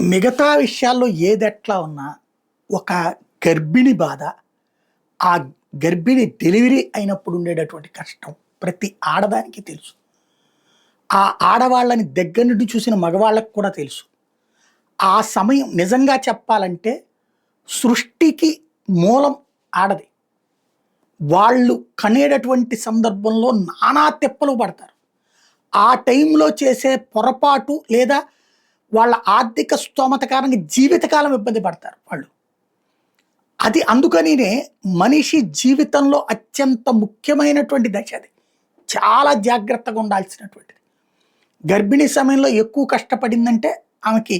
మిగతా విషయాల్లో ఏదెట్లా ఉన్నా, ఒక గర్భిణి బాధ, ఆ గర్భిణి డెలివరీ అయినప్పుడు ఉండేటటువంటి కష్టం ప్రతి ఆడదానికి తెలుసు. ఆ ఆడవాళ్ళని దగ్గర నుండి చూసిన మగవాళ్ళకి కూడా తెలుసు. ఆ సమయం నిజంగా చెప్పాలంటే సృష్టికి మూలం ఆడది. వాళ్ళు కనేటటువంటి సందర్భంలో నానా తిప్పలు పడతారు. ఆ టైంలో చేసే పొరపాటు లేదా వాళ్ళ ఆర్థిక స్తోమత కారణంగా జీవితకాలం ఇబ్బంది పడతారు వాళ్ళు. అది అందుకనినే మనిషి జీవితంలో అత్యంత ముఖ్యమైనటువంటి దశ అది. చాలా జాగ్రత్తగా ఉండాల్సినటువంటిది. గర్భిణీ సమయంలో ఎక్కువ కష్టపడిందంటే ఆమెకి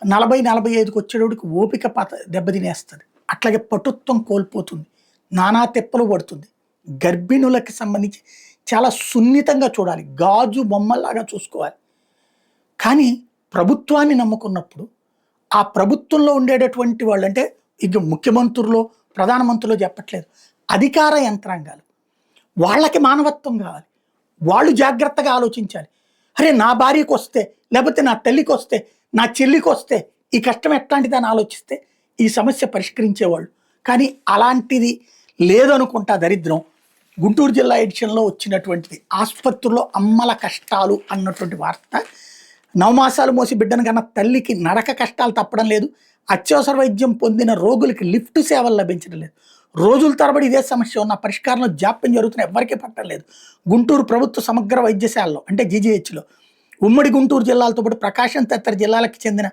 40, 45కి వచ్చేటప్పటికి ఓపిక దెబ్బతినేస్తది. అట్లాగే పటుత్వం కోల్పోతుంది. నానా తిప్పలు పడుతుంది. గర్భిణులకి సంబంధించి చాలా సున్నితంగా చూడాలి. గాజు బొమ్మల్లాగా చూసుకోవాలి. కానీ ప్రభుత్వాన్ని నమ్ముకున్నప్పుడు ఆ ప్రభుత్వంలో ఉండేటటువంటి వాళ్ళు అంటే ఇక ముఖ్యమంత్రులు, ప్రధానమంత్రులు చెప్పట్లేదు. అధికార యంత్రాంగాలు వాళ్ళకి మానవత్వం కావాలి. వాళ్ళు జాగ్రత్తగా ఆలోచించాలి. అరే నా భార్యకు వస్తే, లేకపోతే నా తల్లికి వస్తే, నా చెల్లికి వస్తే ఈ కష్టం ఎట్లాంటిది అని ఆలోచిస్తే ఈ సమస్య పరిష్కరించేవాళ్ళు. కానీ అలాంటిది లేదనుకుంటా దరిద్రం. గుంటూరు జిల్లా ఎడిషన్లో వచ్చినటువంటిది ఆసుపత్రిలో అమ్మల కష్టాలు అన్నటువంటి వార్త. నవమాసాలు మోసి బిడ్డను కన్నా తల్లికి నడక కష్టాలు తప్పడం లేదు. అత్యవసర వైద్యం పొందిన రోగులకి లిఫ్ట్ సేవలు లభించడం లేదు. రోజుల తరబడి ఇదే సమస్య ఉన్న పరిష్కారంలో జాప్యం జరుగుతున్న ఎవరికీ పట్టడం లేదు. గుంటూరు ప్రభుత్వ సమగ్ర వైద్యశాలలో అంటే జీజీహెచ్లో ఉమ్మడి గుంటూరు జిల్లాలతో పాటు ప్రకాశం తదితర జిల్లాలకు చెందిన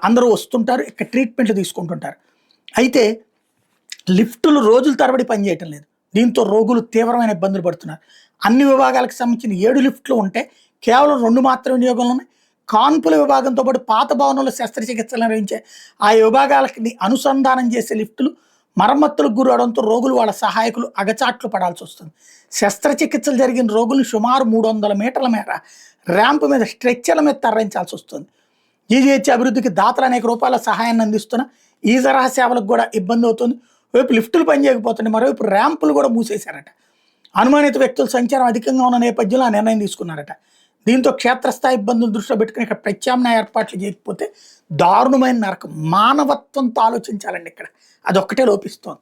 అందరూ వస్తుంటారు. ఇక్కడ ట్రీట్మెంట్లు తీసుకుంటుంటారు. అయితే లిఫ్టులు రోజుల తరబడి పనిచేయటం లేదు. దీంతో రోగులు తీవ్రమైన ఇబ్బందులు పడుతున్నారు. అన్ని విభాగాలకు సంబంధించిన 7 లిఫ్ట్లు ఉంటే కేవలం 2 మాత్రమే వినియోగంలో ఉన్నాయి. కాన్పుల విభాగంతో పాటు పాత భవనంలో శస్త్రచికిత్సలు నిర్వహించే ఆ విభాగాలకి అనుసంధానం చేసే లిఫ్టులు మరమ్మతులకు గురవడంతో రోగులు వాళ్ళ సహాయకులు అగచాట్లు పడాల్సి వస్తుంది. శస్త్రచికిత్సలు జరిగిన రోగులు సుమారు 300 మీటర్ల మేర ర్యాంపు మీద స్ట్రెచ్చర్ల మీద తరలించాల్సి వస్తుంది. జీజీహెచ్ అభివృద్ధికి దాతలు అనేక రూపాయల సహాయాన్ని అందిస్తున్న ఈ తరహా సేవలకు కూడా ఇబ్బంది అవుతుంది. వైపు లిఫ్టులు పనిచేయకపోతుంది, మరోవైపు ర్యాంపులు కూడా మూసేశారట. అనుమానిత వ్యక్తుల సంచారం అధికంగా ఉన్న నేపథ్యంలో ఆ నిర్ణయం తీసుకున్నారట. దీంతో క్షేత్రస్థాయి ఇబ్బందులు దృష్టిలో పెట్టుకుని ఇక్కడ ప్రత్యామ్నాయ ఏర్పాట్లు చేయకపోతే దారుణమైన నరకం. మానవత్వంతో ఆలోచించాలండి ఇక్కడ. అదొక్కటే లోపిస్తోంది.